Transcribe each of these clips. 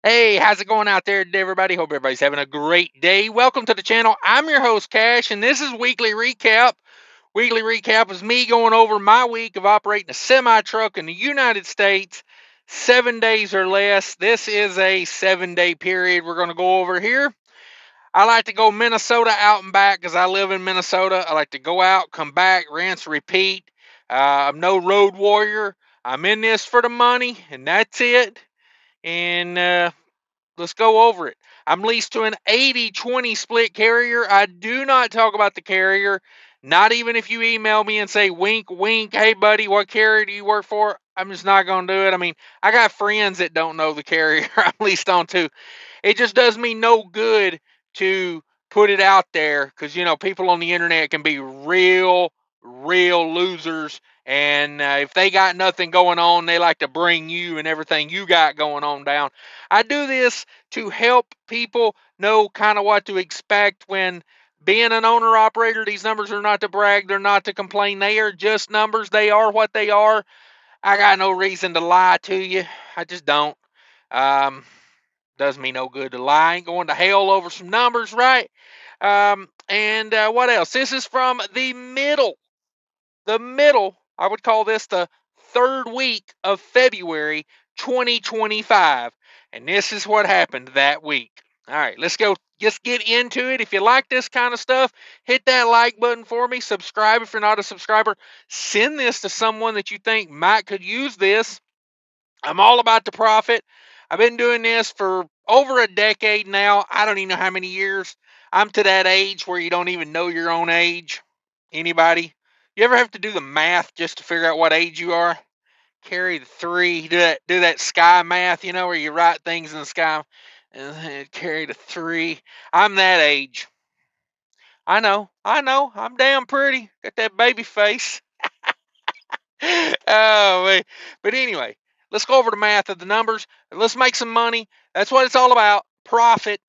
Hey, how's it going out there today, everybody? Hope everybody's having a great day. Welcome to the channel. I'm your host, Cash, and this is Weekly Recap. Weekly Recap is me going over my week of operating a semi-truck in the United States, 7 days or less. This is a 7-day period we're going to go over here. I like to go Minnesota out and back because I live in Minnesota. I like to go out, come back, rinse, repeat. I'm no road warrior. I'm in this for the money, and that's it. And let's go over it. I'm leased to an 80-20 split carrier. I do not talk about the carrier, not even if you email me and say, wink, wink, hey, buddy, what carrier do you work for? I'm just not going to do it. I mean, I got friends that don't know the carrier I'm leased on to. It just does me no good to put it out there because, people on the internet can be real losers. And if they got nothing going on, they like to bring you and everything you got going on down. I do this to help people know kind of what to expect when being an owner-operator. These numbers are not to brag. They're not to complain. They are just numbers. They are what they are. I got no reason to lie to you. I just don't. Does me no good to lie. I ain't going to hell over some numbers, right? And what else? This is from the middle. I would call this the third week of February 2025. And this is what happened that week. All right, let's go. Just get into it. If you like this kind of stuff, hit that like button for me. Subscribe if you're not a subscriber. Send this to someone that you think might could use this. I'm all about the profit. I've been doing this for over a decade now. I don't even know how many years. I'm to that age where you don't even know your own age. Anybody? You ever have to do the math just to figure out what age you are? Carry the 3, do that sky math, where you write things in the sky and carry the 3. I'm that age. I know. I'm damn pretty. Got that baby face. Oh, man. But anyway, let's go over the math of the numbers. Let's make some money. That's what it's all about. Profit.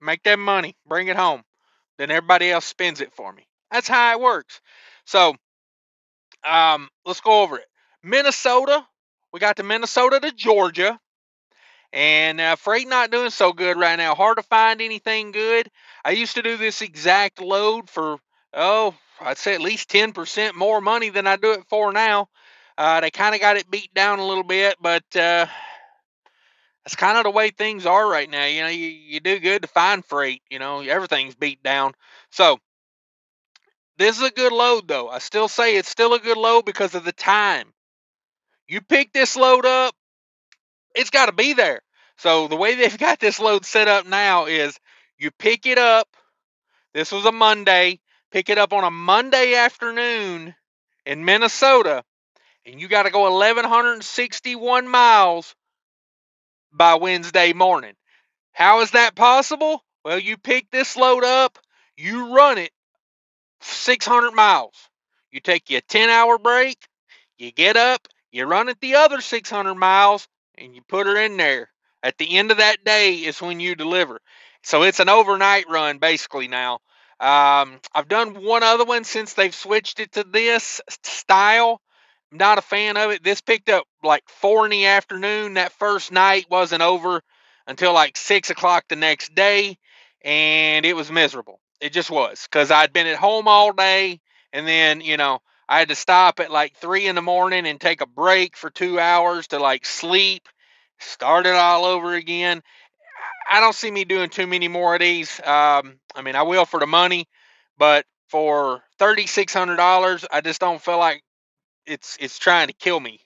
Make that money. Bring it home. Then everybody else spends it for me. That's how it works. So, let's go over it. Minnesota. We got to Minnesota to Georgia. And freight not doing so good right now. Hard to find anything good. I used to do this exact load for, I'd say at least 10% more money than I do it for now. They kind of got it beat down a little bit, but that's kind of the way things are right now. You do good to find freight. Everything's beat down. So this is a good load, though. I still say it's still a good load because of the time. You pick this load up, it's got to be there. So the way they've got this load set up now is you pick it up. This was a Monday. Pick it up on a Monday afternoon in Minnesota, and you got to go 1,161 miles by Wednesday morning. How is that possible? Well, you pick this load up, you run it 600 miles. You take your 10-hour break, you get up, you run it the other 600 miles, and you put her in there. At the end of that day is when you deliver. So it's an overnight run basically now. I've done one other one since they've switched it to this style. I'm not a fan of it. This picked up like 4 in the afternoon. That first night wasn't over until like 6 o'clock the next day, and it was miserable. It just was, because I'd been at home all day, and then, I had to stop at like 3 in the morning and take a break for 2 hours to like sleep, start it all over again. I don't see me doing too many more of these. I will for the money, but for $3,600, I just don't feel like it's trying to kill me,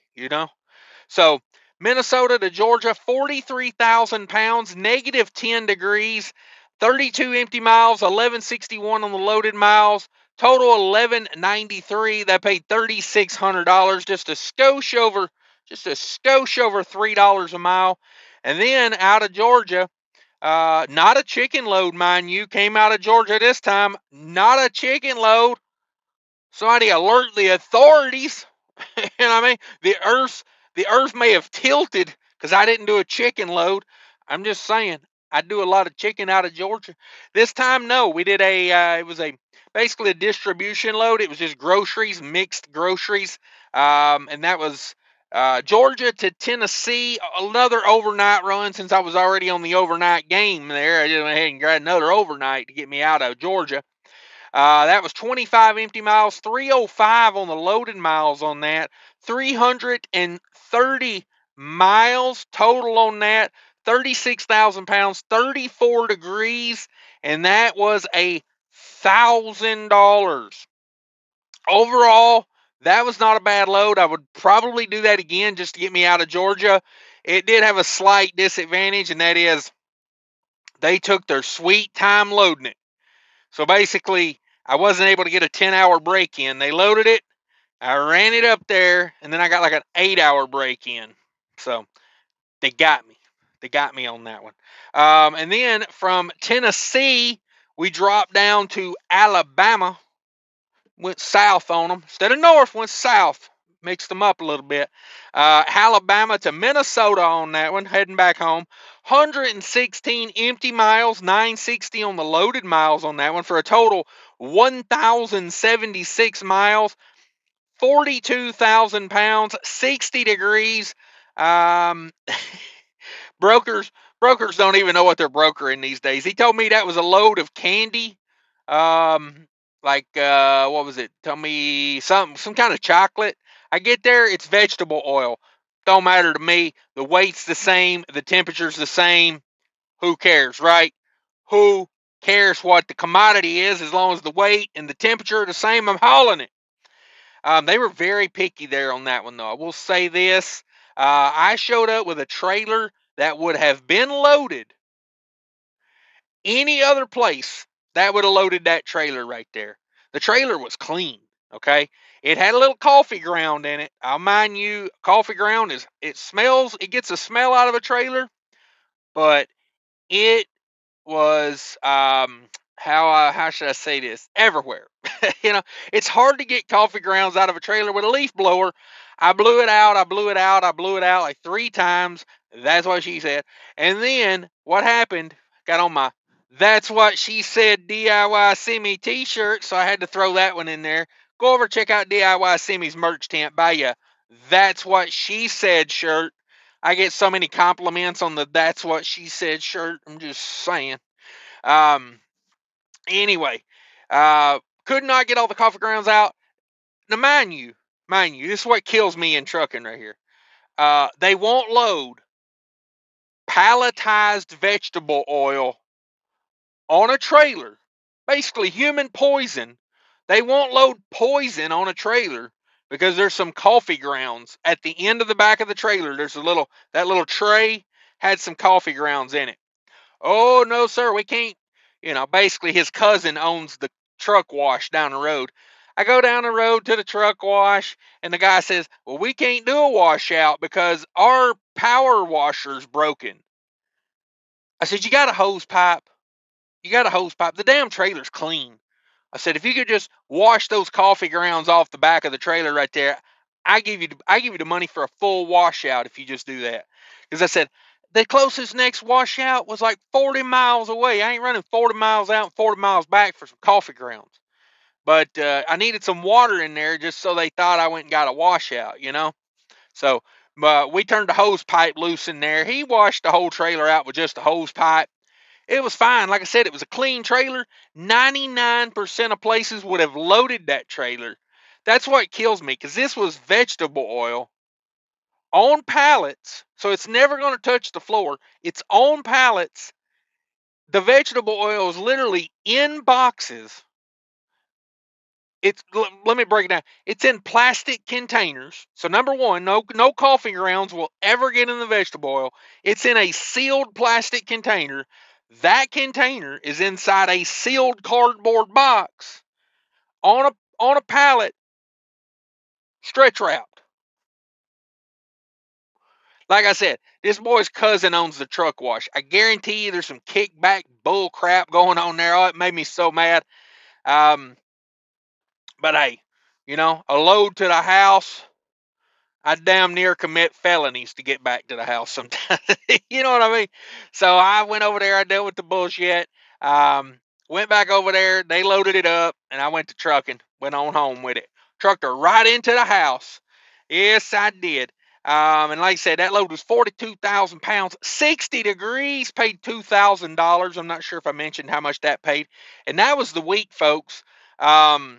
So Minnesota to Georgia, 43,000 pounds, negative 10 degrees, 32 empty miles, 1161 on the loaded miles, total 1193. That paid $3,600, just a skosh over $3 a mile. And then out of Georgia, not a chicken load, mind you, came out of Georgia this time. Not a chicken load. Somebody alert the authorities. The earth may have tilted because I didn't do a chicken load. I'm just saying, I do a lot of chicken out of Georgia. This time, no, we did it was basically a distribution load. It was just groceries, mixed groceries. And that was Georgia to Tennessee, another overnight run since I was already on the overnight game there. I just went ahead and grabbed another overnight to get me out of Georgia. That was 25 empty miles, 305 on the loaded miles on that, 330 miles total on that, 36,000 pounds, 34 degrees, and that was $1,000. Overall, that was not a bad load. I would probably do that again just to get me out of Georgia. It did have a slight disadvantage, and that is they took their sweet time loading it. So basically, I wasn't able to get a 10-hour break in. They loaded it, I ran it up there, and then I got like an 8-hour break in. So they got me. They got me on that one. And then from Tennessee, we dropped down to Alabama. Went south on them. Instead of north, went south. Mixed them up a little bit. Alabama to Minnesota on that one, heading back home. 116 empty miles, 960 on the loaded miles on that one for a total 1,076 miles, 42,000 pounds, 60 degrees. Um, brokers don't even know what they're brokering these days. He told me that was a load of candy. What was it? Tell me some kind of chocolate. I get there, it's vegetable oil. Don't matter to me. The weight's the same, the temperature's the same. Who cares, right? Who cares what the commodity is as long as the weight and the temperature are the same? I'm hauling it. They were very picky there on that one, though. I will say this. I showed up with a trailer that would have been loaded any other place. That would have loaded that trailer right there. The trailer was clean, okay? It had a little coffee ground in it. I'll mind you, coffee ground it smells, it gets a smell out of a trailer, but it was how should I say this? Everywhere. You know, it's hard to get coffee grounds out of a trailer with a leaf blower. I blew it out, I blew it out, I blew it out like 3 times. That's what she said. And then what happened? Got on my That's What She Said DIY Semi t-shirt, so I had to throw that one in there. Go over, check out DIY Semi's merch tent, buy ya That's What She Said shirt. I get so many compliments on the That's What She Said shirt. I'm just saying. Um, anyway, could not get all the coffee grounds out. Now, mind you, this is what kills me in trucking right here. They won't load palletized vegetable oil on a trailer, basically human poison. They won't load poison on a trailer because there's some coffee grounds at the end of the back of the trailer. There's that little tray had some coffee grounds in it. Oh, no, sir, we can't. Basically his cousin owns the truck wash down the road. I go down the road to the truck wash, and the guy says, well, we can't do a washout because our power washer's broken. I said, you got a hose pipe? You got a hose pipe? The damn trailer's clean. I said, if you could just wash those coffee grounds off the back of the trailer right there, I give you the money for a full washout if you just do that. Because I said, the closest next washout was like 40 miles away. I ain't running 40 miles out and 40 miles back for some coffee grounds. But I needed some water in there just so they thought I went and got a washout, So we turned the hose pipe loose in there. He washed the whole trailer out with just a hose pipe. It was fine. Like I said, it was a clean trailer. 99% of places would have loaded that trailer. That's what kills me, because this was vegetable oil on pallets, so it's never going to touch the floor. It's on pallets. The vegetable oil is literally in boxes. Let me break it down. It's in plastic containers. So number one, no coffee grounds will ever get in the vegetable oil. It's in a sealed plastic container. That container is inside a sealed cardboard box on a pallet, stretch wrapped. Like I said, this boy's cousin owns the truck wash. I guarantee you there's some kickback bull crap going on there. Oh, it made me so mad. But hey, a load to the house. I damn near commit felonies to get back to the house sometimes. You know what I mean? So I went over there. I dealt with the bullshit. Um, Went back over there. They loaded it up, and I went to trucking. Went on home with it. Trucked her right into the house. Yes, I did. And like I said, that load was 42,000 pounds, 60 degrees, paid $2,000. I'm not sure if I mentioned how much that paid. And that was the week, folks. Not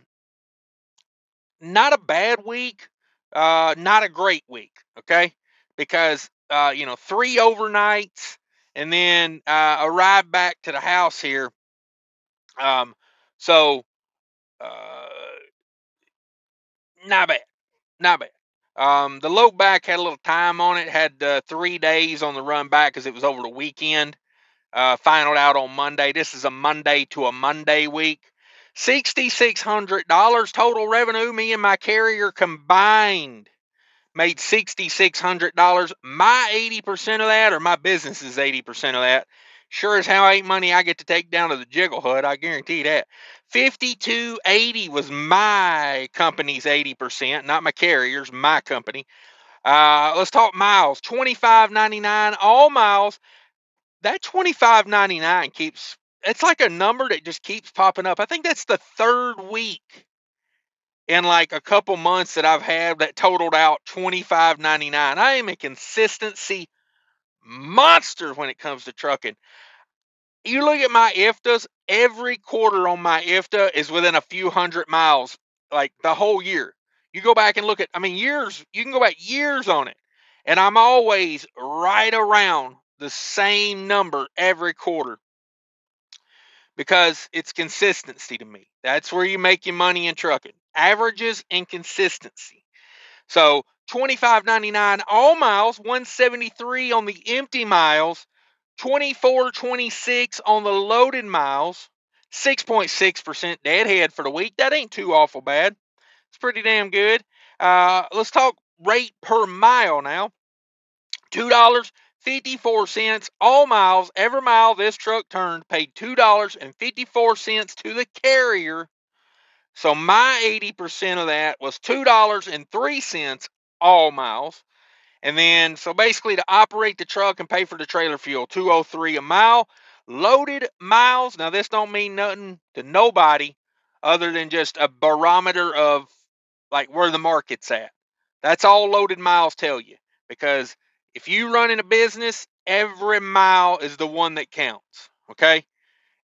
a bad week, not a great week, okay? Because, 3 overnights and then arrived back to the house here. Um, so, uh, not bad, not bad. The load back had a little time on it, had 3 days on the run back because it was over the weekend. Finaled out on Monday. This is a Monday to a Monday week. $6,600 total revenue. Me and my carrier combined made $6,600. My 80% of that, or my business's 80% of that, sure as hell ain't money I get to take down to the jiggle hut. I guarantee that. 5280 was my company's 80%, not my carrier's, my company. Let's talk miles. 25.99 all miles. That 25.99 keeps, it's like a number that just keeps popping up. I think that's the third week in like a couple months that I've had that totaled out $25.99. I am a consistency monster when it comes to trucking. You look at my IFTAs, every quarter on my IFTA is within a few hundred miles, like the whole year. You go back and look at, years, you can go back years on it. And I'm always right around the same number every quarter because it's consistency to me. That's where you make your money in trucking. Averages and consistency. So $25.99 all miles, $173 on the empty miles, $24.26 on the loaded miles, 6.6% deadhead for the week. That ain't too awful bad. It's pretty damn good. Let's talk rate per mile now. $2.54 all miles. Every mile this truck turned paid $2.54 to the carrier. So my 80% of that was $2.03 all miles. And then, so basically to operate the truck and pay for the trailer fuel, $2.03 a mile. Loaded miles, now this don't mean nothing to nobody other than just a barometer of like where the market's at. That's all loaded miles tell you. Because if you run in a business, every mile is the one that counts. Okay?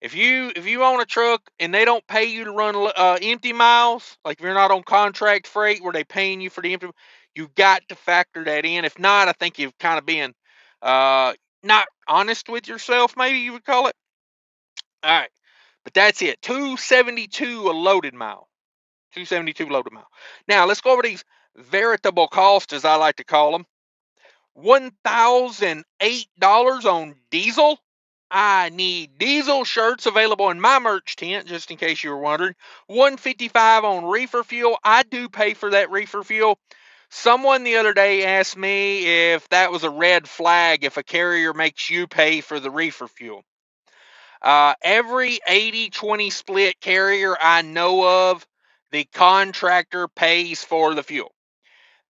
If you own a truck and they don't pay you to run empty miles, like if you're not on contract freight where they paying you for the empty, you got to factor that in. If not, I think you've kind of been not honest with yourself, maybe you would call it. All right, but that's it. 272 a loaded mile. 272 loaded mile. Now let's go over these veritable costs, as I like to call them. $1,008 on diesel. I need diesel shirts available in my merch tent, just in case you were wondering. $155 on reefer fuel. I do pay for that reefer fuel. Someone the other day asked me if that was a red flag if a carrier makes you pay for the reefer fuel. Every 80-20 split carrier I know of, the contractor pays for the fuel.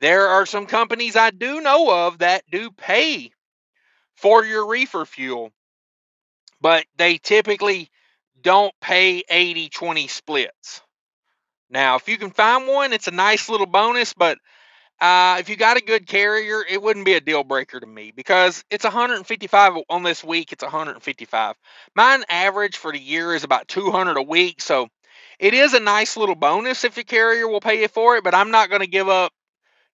There are some companies I do know of that do pay for your reefer fuel, but they typically don't pay 80-20 splits. Now, if you can find one, it's a nice little bonus, but if you got a good carrier, it wouldn't be a deal breaker to me because it's 155 on this week. It's 155. Mine average for the year is about 200 a week, so it is a nice little bonus if your carrier will pay you for it, but I'm not going to give up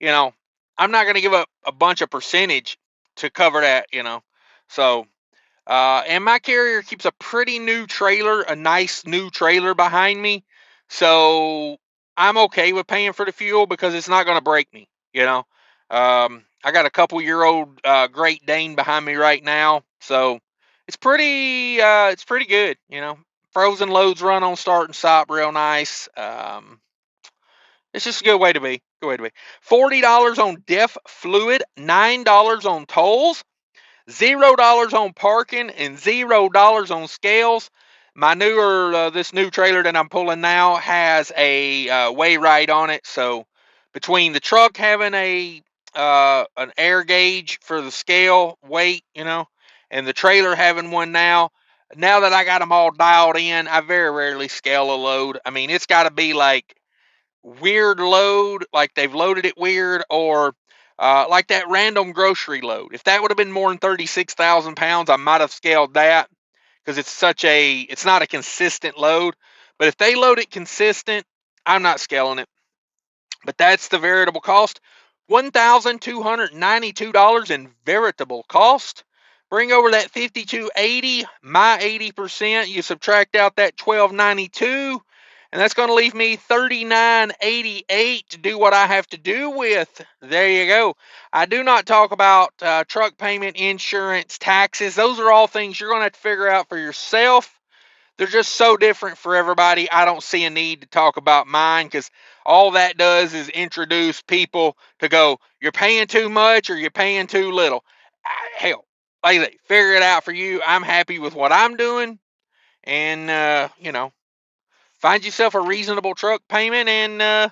I'm not going to give up a bunch of percentage to cover that, So, and my carrier keeps a pretty new trailer, a nice new trailer behind me. So I'm okay with paying for the fuel because it's not going to break me. I got a couple-year-old Great Dane behind me right now. So it's pretty good, Frozen loads run on start and stop real nice. It's just a good way to be. Good way to be. $40 on DEF fluid, $9 on tolls, $0 on parking, and $0 on scales. My this new trailer that I'm pulling now has a weigh right on it. So between the truck having a an air gauge for the scale weight, and the trailer having one now. Now that I got them all dialed in, I very rarely scale a load. I mean, it's got to be like weird load, like they've loaded it weird, or like that random grocery load. If that would have been more than 36,000 pounds, I might have scaled that because it's not a consistent load. But if they load it consistent, I'm not scaling it. But that's the variable cost. $1,292 in veritable cost. Bring over that 5280, my 80%. You subtract out that 1292, and that's going to leave me 3988 to do what I have to do with. There you go. I do not talk about truck payment, insurance, taxes. Those are all things you're going to have to figure out for yourself. They're just so different for everybody. I don't see a need to talk about mine because all that does is introduce people to go, you're paying too much or you're paying too little. Hell, like I say, figure it out for you. I'm happy with what I'm doing. And, find yourself a reasonable truck payment and,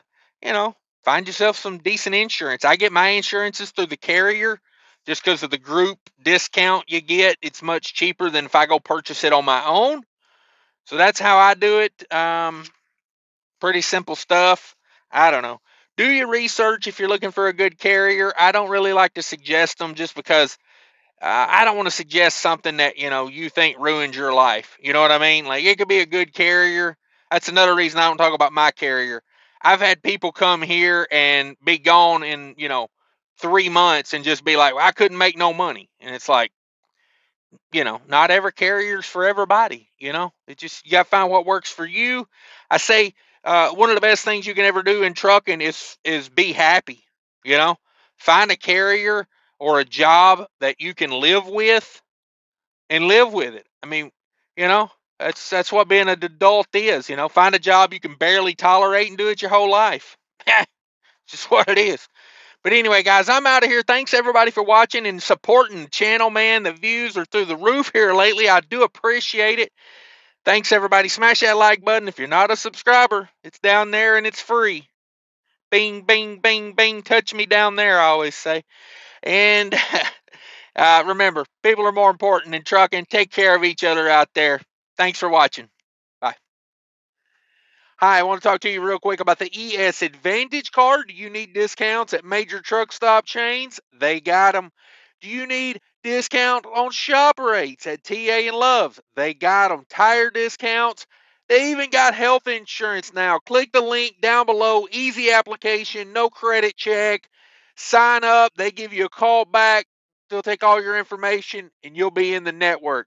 find yourself some decent insurance. I get my insurances through the carrier just because of the group discount you get. It's much cheaper than if I go purchase it on my own. So that's how I do it. Pretty simple stuff. I don't know. Do your research if you're looking for a good carrier. I don't really like to suggest them just because I don't want to suggest something that, you think ruins your life. You know what I mean? Like it could be a good carrier. That's another reason I don't talk about my carrier. I've had people come here and be gone in, 3 months and just be like, well, I couldn't make no money. And it's like, not every carrier's for everybody. It just, you got to find what works for you. I say one of the best things you can ever do in trucking is be happy. Find a carrier or a job that you can live with and live with it. I mean, you know, that's what being an adult is. Find a job you can barely tolerate and do it your whole life. Just what it is. But anyway, guys, I'm out of here. Thanks everybody for watching and supporting the channel, man. The views are through the roof here lately. I do appreciate it. Thanks everybody. Smash that like button. If you're not a subscriber, it's down there and it's free. Bing, bing, bing, bing. Touch me down there, I always say. And remember, people are more important than trucking. Take care of each other out there. Thanks for watching. Bye. Hi, I want to talk to you real quick about the ES Advantage card. Do you need discounts at major truck stop chains? They got them. Do you need discount on shop rates at TA and Love's? They got them. Tire discounts. They even got health insurance now. Click the link down below. Easy application, no credit check. Sign up. They give you a call back. They'll take all your information and you'll be in the network.